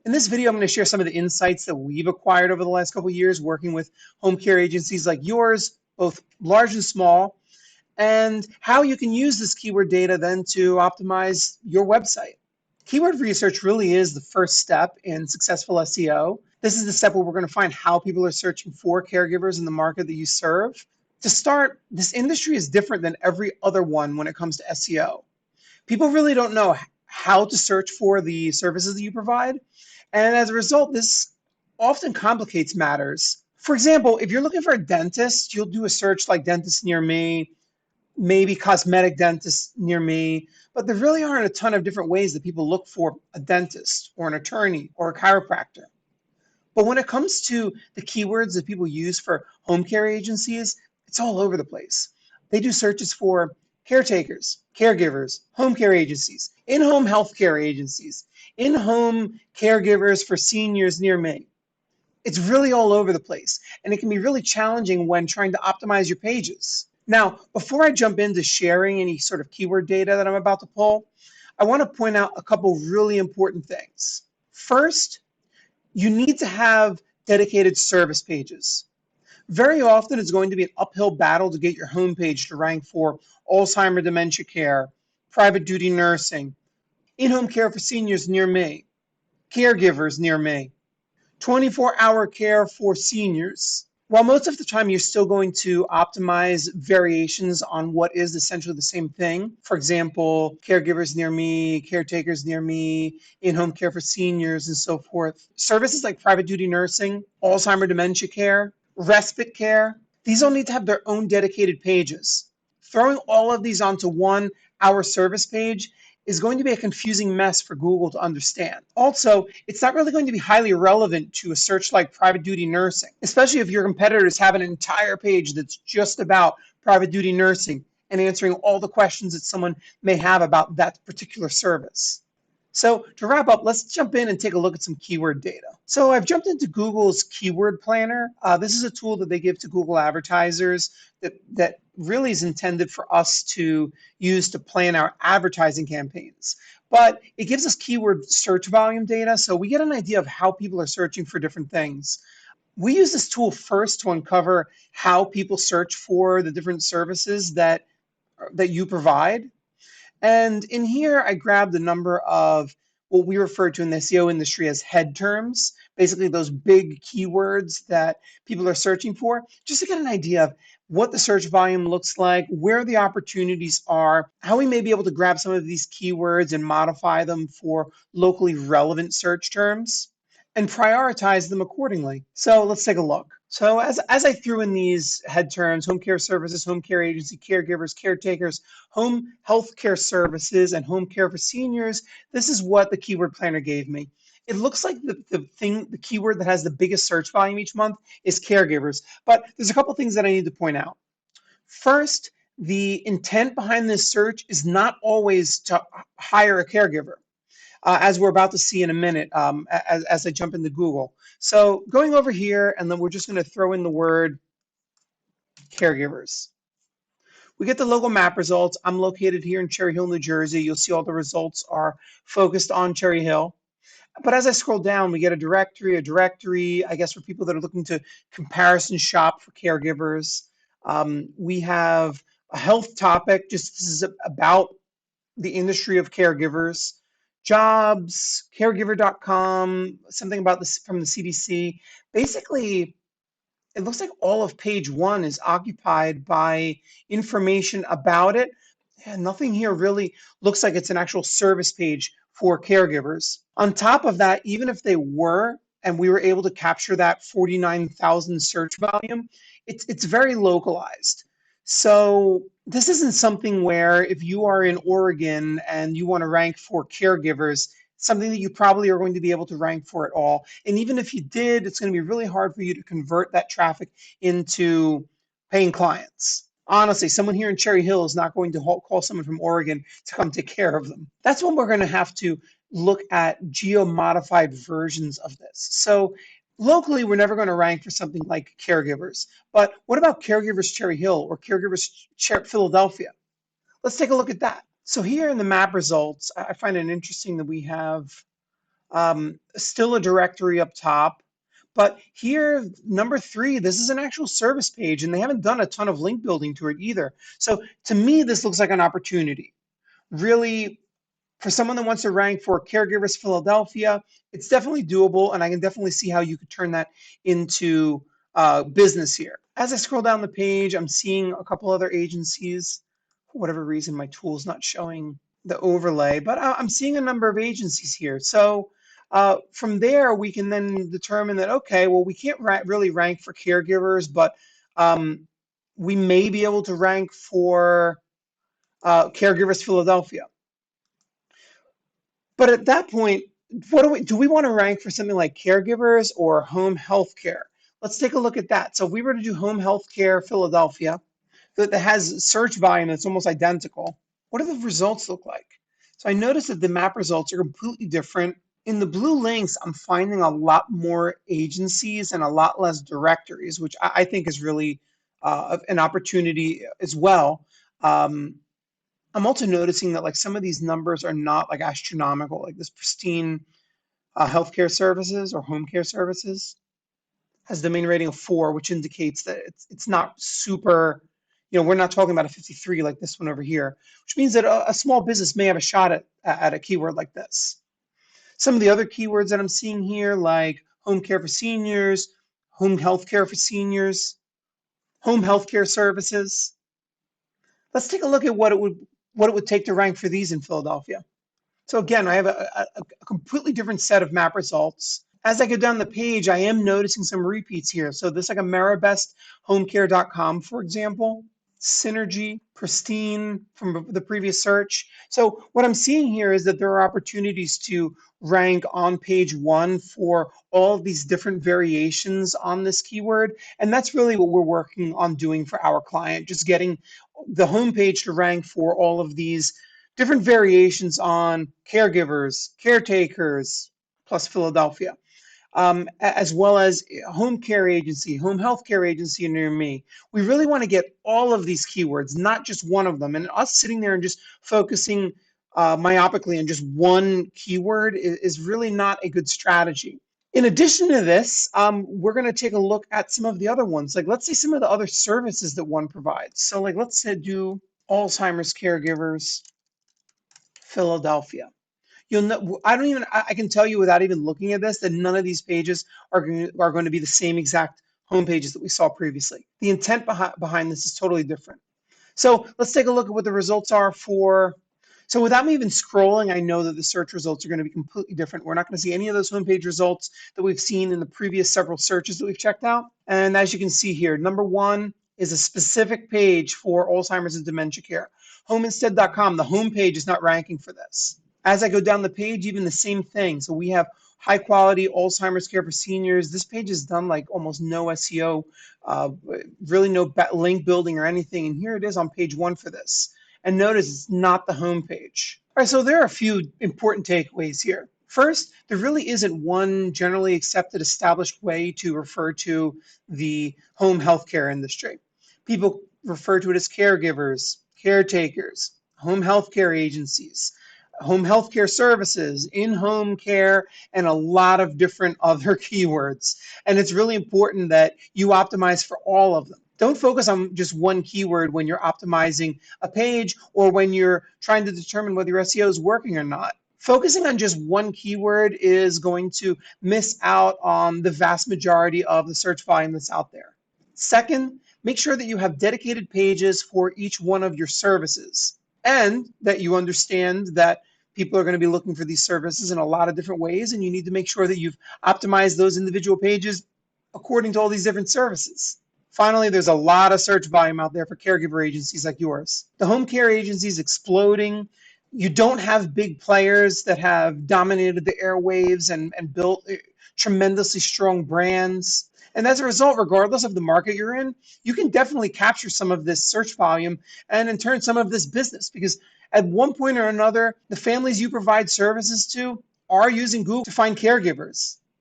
In this video, I'm going to share some of the insights that we've acquired over the last couple of years working with home care agencies like yours, both large and small, and how you can use this keyword data then to optimize your website. Keyword research really is the first step in successful SEO. This is the step where we're going to find how people are searching for caregivers in the market that you serve. To start, this industry is different than every other one when it comes to SEO. People really don't know how to search for the services that you provide. And as a result, this often complicates matters. For example, if you're looking for a dentist, you'll do a search like dentist near me, maybe cosmetic dentist near me, but there really aren't a ton of different ways that people look for a dentist or an attorney or a chiropractor. But when it comes to the keywords that people use for home care agencies, it's all over the place. They do searches for caretakers, caregivers, home care agencies, in-home healthcare agencies, in-home caregivers for seniors near me. It's really all over the place, and it can be really challenging when trying to optimize your pages. Now, before I jump into sharing any sort of keyword data that I'm about to pull, I want to point out a couple really important things. First, you need to have dedicated service pages. Very often, it's going to be an uphill battle to get your homepage to rank for Alzheimer dementia care, private duty nursing, in-home care for seniors near me, caregivers near me, 24-hour care for seniors. While most of the time you're still going to optimize variations on what is essentially the same thing, for example, caregivers near me, caretakers near me, in-home care for seniors, and so forth, services like private duty nursing, Alzheimer dementia care, respite care, these all need to have their own dedicated pages. Throwing all of these onto one Our Service page is going to be a confusing mess for Google to understand. Also, it's not really going to be highly relevant to a search like private duty nursing, especially if your competitors have an entire page that's just about private duty nursing and answering all the questions that someone may have about that particular service. So to wrap up, let's jump in and take a look at some keyword data. So I've jumped into Google's Keyword Planner. This is a tool that they give to Google advertisers that really is intended for us to use to plan our advertising campaigns. But it gives us keyword search volume data, so we get an idea of how people are searching for different things. We use this tool first to uncover how people search for the different services that you provide. And in here, I grabbed a number of what we refer to in the SEO industry as head terms, basically those big keywords that people are searching for, just to get an idea of what the search volume looks like, where the opportunities are, how we may be able to grab some of these keywords and modify them for locally relevant search terms and prioritize them accordingly. So let's take a look. So as I threw in these head terms, home care services, home care agency, caregivers, caretakers, home health care services, and home care for seniors, this is what the keyword planner gave me. It looks like the keyword that has the biggest search volume each month is caregivers, but there's a couple things that I need to point out. First, the intent behind this search is not always to hire a caregiver. As we're about to see in a minute as I jump into Google. So going over here, and then we're just going to throw in the word caregivers. We get the local map results. I'm located here in Cherry Hill, New Jersey. You'll see all the results are focused on Cherry Hill. But as I scroll down, we get a directory, I guess, for people that are looking to comparison shop for caregivers. We have a health topic, just this is about the industry of caregivers. Jobs, caregiver.com, something about this from the CDC. Basically, it looks like all of page one is occupied by information about it. And nothing here really looks like it's an actual service page for caregivers. On top of that, even if they were, and we were able to capture that 49,000 search volume, it's very localized. So this isn't something where if you are in Oregon and you want to rank for caregivers, something that you probably are going to be able to rank for at all. And even if you did, it's going to be really hard for you to convert that traffic into paying clients. Honestly, someone here in Cherry Hill is not going to call someone from Oregon to come take care of them. That's when we're going to have to look at geo-modified versions of this. So locally, we're never going to rank for something like caregivers. But what about caregivers Cherry Hill or caregivers Philadelphia? Let's take a look at that. So here in the map results, I find it interesting that we have Still a directory up top. But here, number 3, this is an actual service page, and they haven't done a ton of link building to it either. So to me, this looks like an opportunity. Really, for someone that wants to rank for Caregivers Philadelphia, it's definitely doable, and I can definitely see how you could turn that into business here. As I scroll down the page, I'm seeing a couple other agencies. For whatever reason, my tool's not showing the overlay, but I'm seeing a number of agencies here. So from there, we can then determine that, okay, well, we can't really rank for caregivers, but we may be able to rank for Caregivers Philadelphia. But at that point, what do we want to rank for something like caregivers or home health care? Let's take a look at that. So if we were to do home health care Philadelphia, that has search volume that's almost identical, what do the results look like? So I noticed that the map results are completely different. In the blue links, I'm finding a lot more agencies and a lot less directories, which I think is really an opportunity as well. I'm also noticing that like some of these numbers are not like astronomical, like this pristine healthcare services or home care services has domain rating of 4, which indicates that it's not super, we're not talking about a 53 like this one over here, which means that a small business may have a shot at a keyword like this. Some of the other keywords that I'm seeing here, like home care for seniors, home health care for seniors, home healthcare services. Let's take a look at what it would take to rank for these in Philadelphia. So again, I have a completely different set of map results. As I go down the page, I am noticing some repeats here. So this like AmeriBestHomeCare.com, for example, Synergy, Pristine from the previous search. So what I'm seeing here is that there are opportunities to rank on page 1 for all of these different variations on this keyword. And that's really what we're working on doing for our client, just getting the homepage to rank for all of these different variations on caregivers, caretakers, plus Philadelphia, as well as home care agency, home health care agency near me. We really want to get all of these keywords, not just one of them. And us sitting there and just focusing myopically on just one keyword is really not a good strategy. In addition to this, we're going to take a look at some of the other ones. Like let's say some of the other services that one provides. So like let's say do Alzheimer's caregivers Philadelphia. You'll know, I can tell you without even looking at this that none of these pages are going to be the same exact home pages that we saw previously. The intent behind this is totally different. So let's take a look at what the results are for. So without me even scrolling, I know that the search results are going to be completely different. We're not going to see any of those homepage results that we've seen in the previous several searches that we've checked out. And as you can see here, number 1 is a specific page for Alzheimer's and dementia care. Homeinstead.com, the homepage is not ranking for this. As I go down the page, even the same thing. So we have high quality Alzheimer's care for seniors. This page is done like almost no SEO, really no link building or anything. And here it is on page 1 for this. And notice it's not the home page. All right, so there are a few important takeaways here. First, there really isn't one generally accepted established way to refer to the home healthcare industry. People refer to it as caregivers, caretakers, home healthcare agencies, home healthcare services, in-home care, and a lot of different other keywords. And it's really important that you optimize for all of them. Don't focus on just one keyword when you're optimizing a page or when you're trying to determine whether your SEO is working or not. Focusing on just one keyword is going to miss out on the vast majority of the search volume that's out there. Second, make sure that you have dedicated pages for each one of your services and that you understand that people are going to be looking for these services in a lot of different ways, and you need to make sure that you've optimized those individual pages according to all these different services. Finally, there's a lot of search volume out there for caregiver agencies like yours. The home care agency is exploding. You don't have big players that have dominated the airwaves and built tremendously strong brands. And as a result, regardless of the market you're in, you can definitely capture some of this search volume and in turn some of this business, because at one point or another, the families you provide services to are using Google to find caregivers.